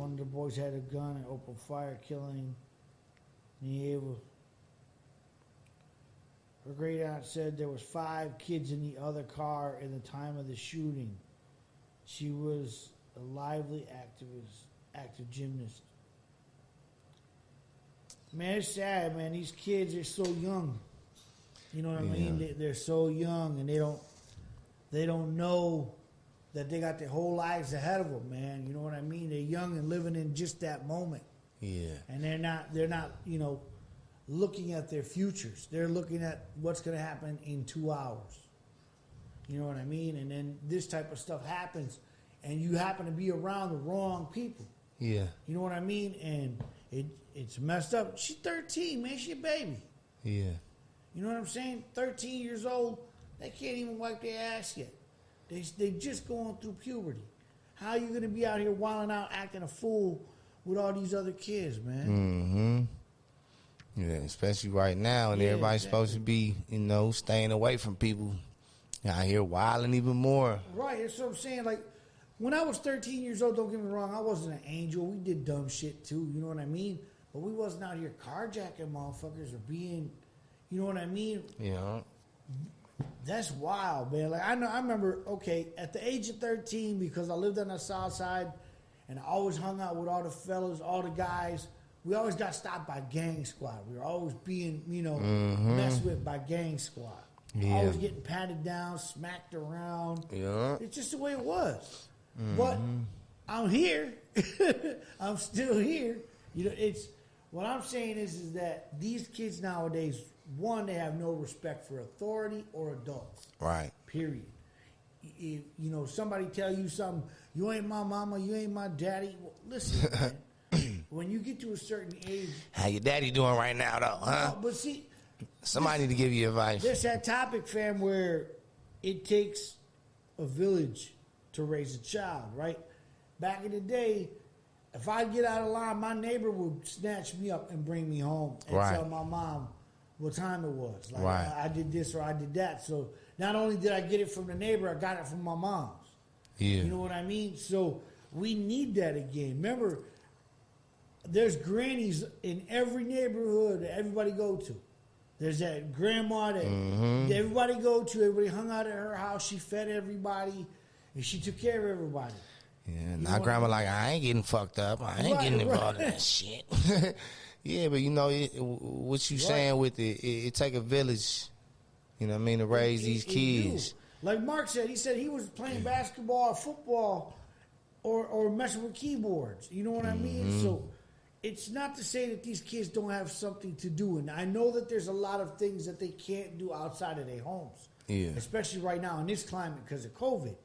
one of the boys had a gun and opened fire, killing Nieva. Her great aunt said there was 5 kids in the other car in the time of the shooting. She was a lively active gymnast. Man, it's sad, man. These kids are so young. You know what I mean? They're so young, and they don't know that they got their whole lives ahead of them, man. You know what I mean? They're young and living in just that moment. Yeah. And they're not, looking at their futures. They're looking at what's going to happen in 2 hours. You know what I mean? And then this type of stuff happens, and you happen to be around the wrong people. Yeah. You know what I mean? And it's messed up. She's 13, man. She's a baby. Yeah. You know what I'm saying? 13 years old, they can't even wipe their ass yet. They just going through puberty. How are you going to be out here wilding out, acting a fool with all these other kids, man? Mm-hmm. Yeah, especially right now, and everybody's supposed to be, staying away from people. Out here wilding even more. Right, that's what I'm saying. Like, when I was 13 years old, don't get me wrong, I wasn't an angel. We did dumb shit too, you know what I mean? But we wasn't out here carjacking motherfuckers or being, you know what I mean? Yeah. That's wild, man. Like, I remember, okay, at the age of 13, because I lived on the south side, and I always hung out with all the fellas, all the guys, we always got stopped by gang squad. We were always being, messed with by gang squad. Yeah. Always getting patted down, smacked around. Yeah. It's just the way it was. But I'm here. I'm still here. It's what I'm saying is that these kids nowadays, one, they have no respect for authority or adults. Right. Period. If, somebody tell you something, you ain't my mama, you ain't my daddy. Well, listen, man. When you get to a certain age, how your daddy doing right now, though? Huh? But see, somebody need to give you advice. There's that topic, fam, where it takes a village to raise a child, right? Back in the day, if I get out of line, my neighbor would snatch me up and bring me home and tell my mom what time it was. Like, I did this or I did that. So not only did I get it from the neighbor, I got it from my mom's. Yeah. You know what I mean? So we need that again. Remember, there's grannies in every neighborhood that everybody go to. There's that grandma that everybody go to. Everybody hung out at her house. She fed everybody, and she took care of everybody. Yeah, now grandma like, I ain't getting fucked up. I ain't getting involved in that shit. Yeah, but what you saying with it take a village, you know what I mean, to raise these kids. Like Mark said, he was playing basketball or football or messing with keyboards. You know what I mean? So it's not to say that these kids don't have something to do. And I know that there's a lot of things that they can't do outside of their homes. Yeah. Especially right now in this climate because of COVID.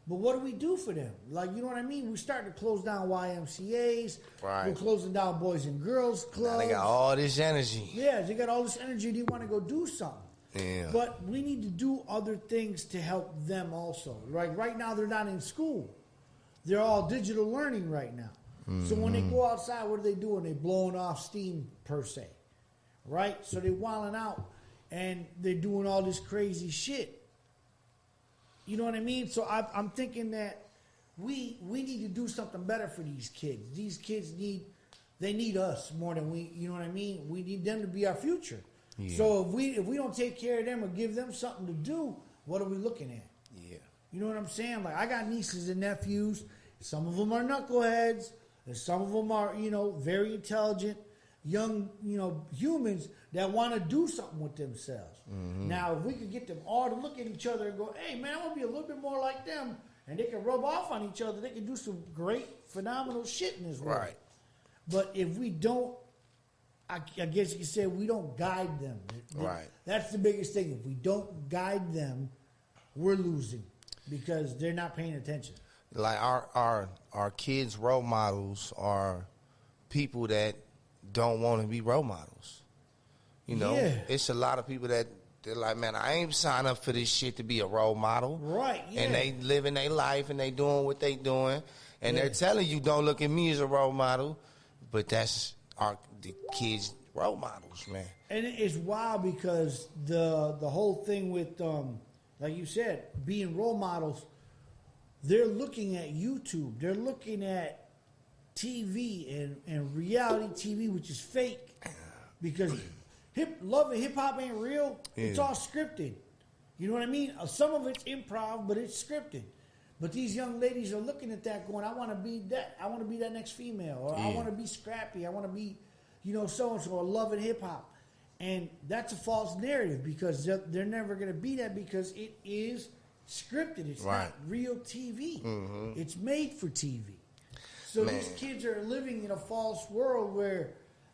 But what do we do for them? Like, you know what I mean? We're starting to close down YMCAs. Right. We're closing down Boys and Girls Clubs. Now they got all this energy. Yeah, they got all this energy. They want to go do something. Yeah. But we need to do other things to help them also. Right now, they're not in school. They're all digital learning right now. So when they go outside, what are they doing? They're blowing off steam, per se. Right? So they're wilding out, and they're doing all this crazy shit. You know what I mean? So I'm thinking that we need to do something better for these kids. These kids need us more than we, you know what I mean? We need them to be our future. Yeah. So if we don't take care of them or give them something to do, what are we looking at? Yeah. You know what I'm saying? Like, I got nieces and nephews. Some of them are knuckleheads. And some of them are, very intelligent, young, humans that want to do something with themselves. Now, if we could get them all to look at each other and go, hey, man, I want to be a little bit more like them, and they can rub off on each other, they can do some great, phenomenal shit in this world. Right. But if we don't, I guess you could say we don't guide them. Right. That's the biggest thing. If we don't guide them, we're losing because they're not paying attention. Like our kids' role models are people that don't want to be role models. It's a lot of people that they're like, man, I ain't signed up for this shit to be a role model. Right. Yeah. And they living their life and they doing what they doing, and they're telling you don't look at me as a role model, but that's the kids' role models, man. And it's wild because the whole thing with like you said, being role models. They're looking at YouTube. They're looking at TV and reality TV, which is fake, because love and hip hop ain't real. Yeah. It's all scripted. You know what I mean? Some of it's improv, but it's scripted. But these young ladies are looking at that going, I want to be that. I want to be that next female. Or I want to be scrappy. I want to be, so-and-so, or love and hip-hop. And that's a false narrative because they're never going to be that because it is scripted. It's not real TV. Mm-hmm. It's made for TV. So these kids are living in a false world where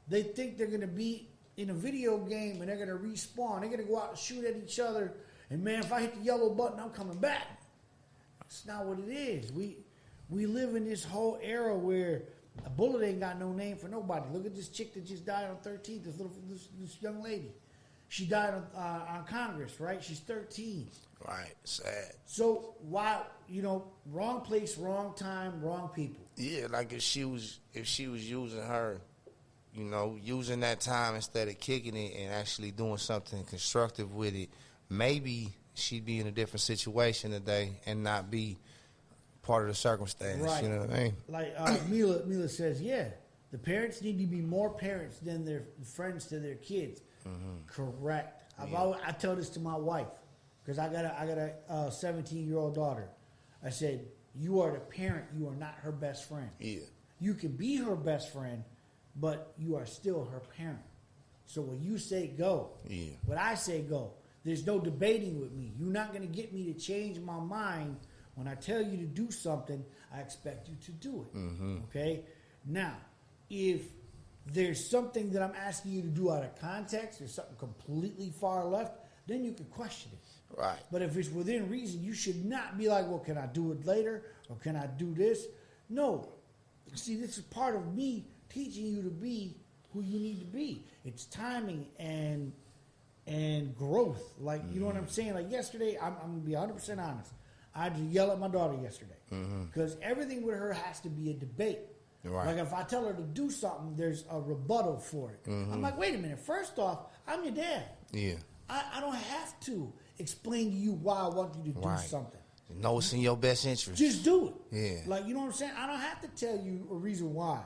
they think they're going to be in a video game and they're going to respawn. They're going to go out and shoot at each other. And, man, if I hit the yellow button, I'm coming back. It's not what it is. We live in this whole era where a bullet ain't got no name for nobody. Look at this chick that just died on 13th. This young lady, she died on Congress, right? She's 13. Right, sad. So why, wrong place, wrong time, wrong people. Yeah, like if she was using her, using that time instead of kicking it and actually doing something constructive with it, maybe she'd be in a different situation today and not be part of the circumstance. Right. You know what I mean? Like Mila says, the parents need to be more parents than their friends to their kids. Mm-hmm. Correct. I tell this to my wife because I got a 17-year-old daughter. I said, you are the parent. You are not her best friend. Yeah. You can be her best friend, but you are still her parent. So when you say go, when I say go, there's no debating with me. You're not going to get me to change my mind. When I tell you to do something, I expect you to do it. Mm-hmm. Okay? Now, if there's something that I'm asking you to do out of context or something completely far left, then you can question it. Right. But if it's within reason, you should not be like, well, can I do it later? Or can I do this? No. See, this is part of me teaching you to be who you need to be. It's timing and growth. Like, you know what I'm saying? Like yesterday, I'm going to be 100% honest. I had to yell at my daughter yesterday because everything with her has to be a debate. Right. Like if I tell her to do something, there's a rebuttal for it. Mm-hmm. I'm like, wait a minute. First off, I'm your dad. Yeah. I don't have to explain to you why I want you to do something. You know it's in your best interest. Just do it. Yeah. Like, you know what I'm saying? I don't have to tell you a reason why.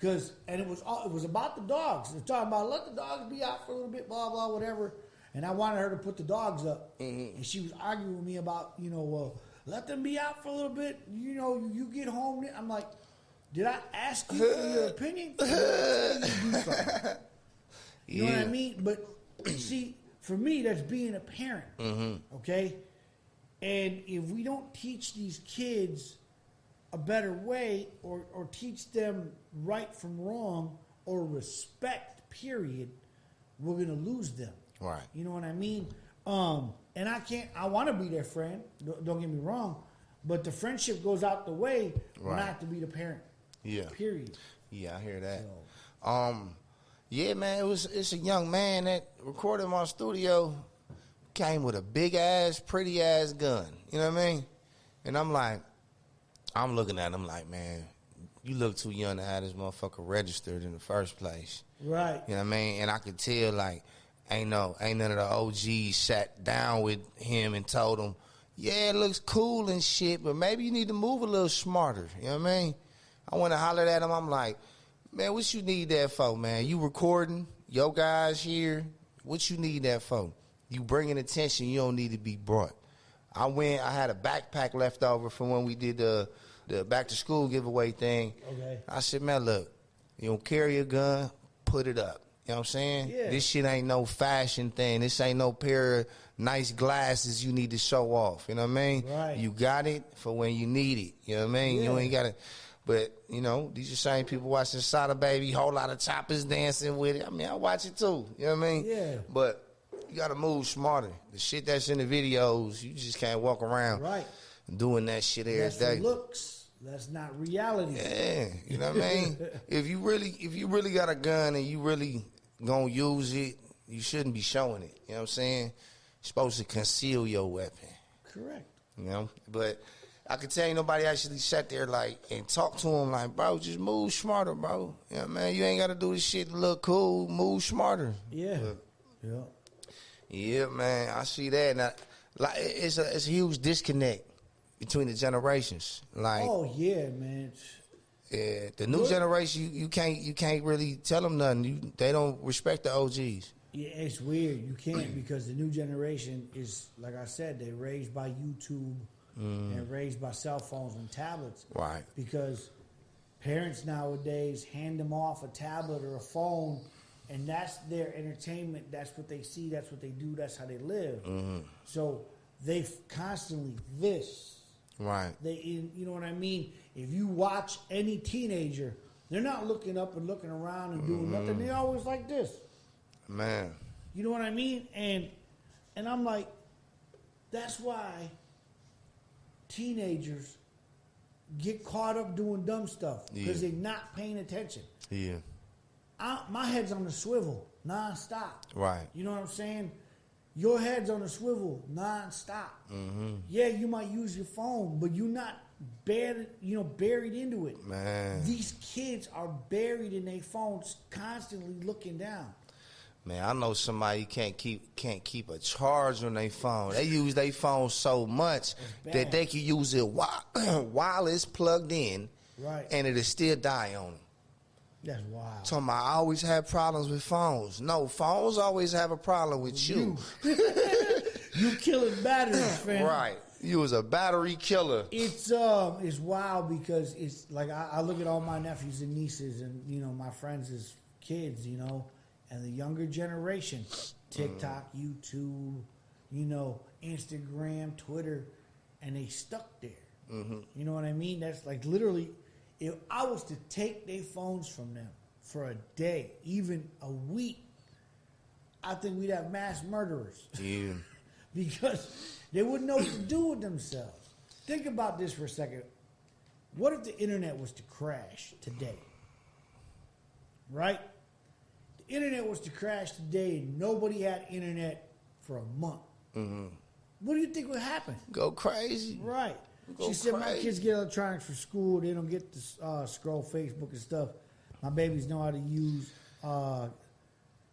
And it was about the dogs. They're talking about let the dogs be out for a little bit, blah, blah, whatever. And I wanted her to put the dogs up. Mm-hmm. And she was arguing with me about, well, let them be out for a little bit. You get home. I'm like, did I ask you for your opinion? Or did I tell you to do something? You know what I mean? But see, for me, that's being a parent. Mm-hmm. Okay? And if we don't teach these kids a better way or teach them right from wrong or respect, period, we're going to lose them. Right. You know what I mean? And I want to be their friend. Don't get me wrong. But the friendship goes out the way when I have to be the parent. Yeah. Period. Yeah, I hear that. So. Yeah, man, it's a young man that recorded in my studio, came with a big ass, pretty ass gun. You know what I mean? And I'm looking at him like, man, you look too young to have this motherfucker registered in the first place. Right. You know what I mean? And I could tell, like, ain't none of the OGs sat down with him and told him, yeah, it looks cool and shit, but maybe you need to move a little smarter. You know what I mean? I want to holler at him. I'm like, man, what you need that for, man? You recording, your guys here, what you need that for? You bringing attention, you don't need to be brought. I had a backpack left over from when we did the back to school giveaway thing. Okay. I said, man, look, you don't carry a gun, put it up. You know what I'm saying? Yeah. This shit ain't no fashion thing. This ain't no pair of nice glasses you need to show off. You know what I mean? Right. You got it for when you need it. You know what I mean? Yeah. You ain't got it. But, these are same people watching Sada Baby, whole lot of choppers dancing with it. I mean, I watch it too. You know what I mean? Yeah. But you got to move smarter. The shit that's in the videos, you just can't walk around doing that shit every day. That's looks. That's not reality. Yeah. You know what I mean? If you really got a gun and you really gonna use it, you shouldn't be showing it. You know what I'm saying? You're supposed to conceal your weapon. Correct. But I could tell you nobody actually sat there and talked to him like, bro, just move smarter, bro. You know what I mean? You ain't got to do this shit to look cool. Move smarter. Yeah. Yeah, man. I see that. Now, it's a huge disconnect between the generations. Oh, yeah, man. Yeah, the new generation, you can't really tell them nothing. They don't respect the OGs. Yeah, it's weird. You can't because the new generation is, like I said, they're raised by YouTube and raised by cell phones and tablets. Right. Because parents nowadays hand them off a tablet or a phone, and that's their entertainment. That's what they see. That's what they do. That's how they live. So they constantly this. Right. You know what I mean? If you watch any teenager, they're not looking up and looking around and doing nothing. They're always like this. Man. You know what I mean? And I'm like, that's why teenagers get caught up doing dumb stuff because they're not paying attention. Yeah. My head's on the swivel nonstop. Right. You know what I'm saying? Your head's on the swivel nonstop. Yeah, you might use your phone, but you're not buried into it. Man. These kids are buried in their phones, constantly looking down. Man, I know somebody can't keep a charge on their phone. They use their phone so much that they can use it while it's plugged in, right? And it'll still die on them. That's wild. Talking about I always have problems with phones. No, phones always have a problem with you. You killing batteries, fam. Right. You was a battery killer. It's wild because it's like I look at all my nephews and nieces and my friends' kids, and the younger generation, TikTok, YouTube, Instagram, Twitter, and they stuck there. You know what I mean? That's like literally, if I was to take their phones from them for a day, even a week, I think we'd have mass murderers. Yeah. Because they wouldn't know what to do with themselves. Think about this for a second. What if the internet was to crash today? Right? The internet was to crash today and nobody had internet for a month. What do you think would happen? Go crazy. Right. Go she said, crazy. my kids get electronics for school. They don't get to scroll Facebook and stuff. My babies know how to use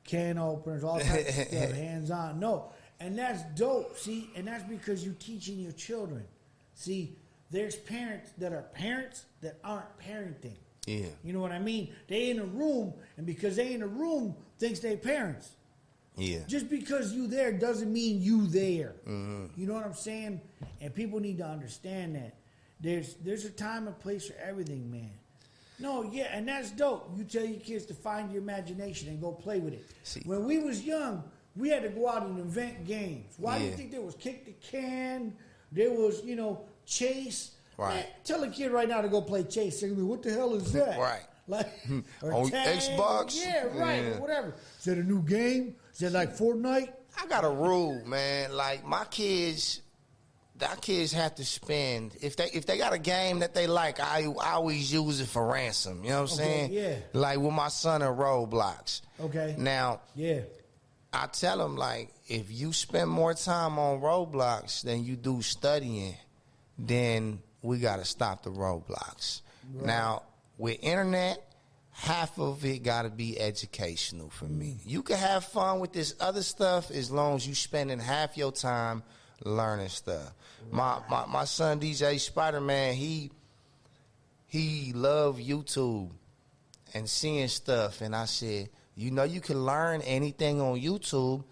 can openers, all types of stuff, hands-on. No. And that's dope, see? And that's because you're teaching your children. See, there's parents that aren't parenting. Yeah. You know what I mean? They in a room, and because they in a room, thinks they parents. Yeah. Just because you there doesn't mean you there. You know what I'm saying? And people need to understand that. There's a time and place for everything, man. No, yeah, and that's dope. You tell your kids to find your imagination and go play with it. See. When we was young, we had to go out and invent games. Why do you think there was kick the can? There was, chase. Right. Man, tell a kid right now to go play chase. They're gonna be, what the hell is that? Right. Like on tag. Xbox? Yeah, right. Yeah. Or whatever. Is that a new game? Is that like Fortnite? I got a rule, man. Like our kids have to spend if they got a game that they like, I always use it for ransom. You know what I'm saying? Yeah. Like with my son in Roblox. Okay. Now, yeah. I tell him, like, if you spend more time on Roblox than you do studying, then we got to stop the Roblox. Right. Now, with internet, half of it got to be educational for me. You can have fun with this other stuff as long as you spending half your time learning stuff. Right. My son, DJ Spider-Man, he loved YouTube and seeing stuff. And I said, you can learn anything on YouTube.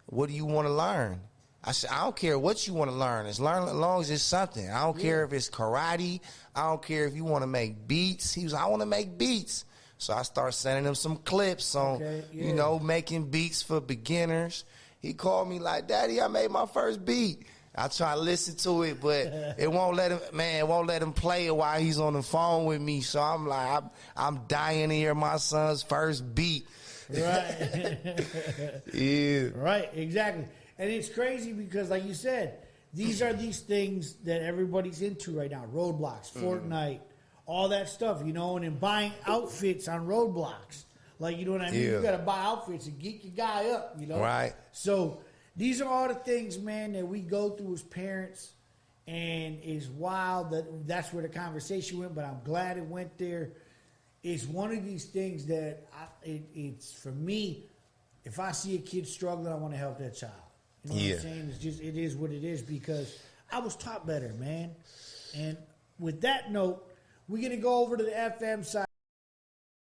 What do you want to learn? I said, I don't care what you want to learn. As long as it's something. I don't care if it's karate. I don't care if you want to make beats. He was, I want to make beats. So I started sending him some clips on, making beats for beginners. He called me like, Daddy, I made my first beat. I try to listen to it, but it won't let him play it while he's on the phone with me. So I'm like, I'm dying to hear my son's first beat. Right. Yeah. Right, exactly. And it's crazy because, like you said, these are these things that everybody's into right now. Roblox, Fortnite, all that stuff, and then buying outfits on Roblox. Like, you know what I mean? Yeah. You got to buy outfits and geek your guy up, Right. So these are all the things, man, that we go through as parents. And it's wild that that's where the conversation went, but I'm glad it went there. It's one of these things that it's for me, if I see a kid struggling, I want to help that child. You know what I'm saying? It's just, it is what it is because I was taught better, man. And with that note, We're going to go over to the FM side.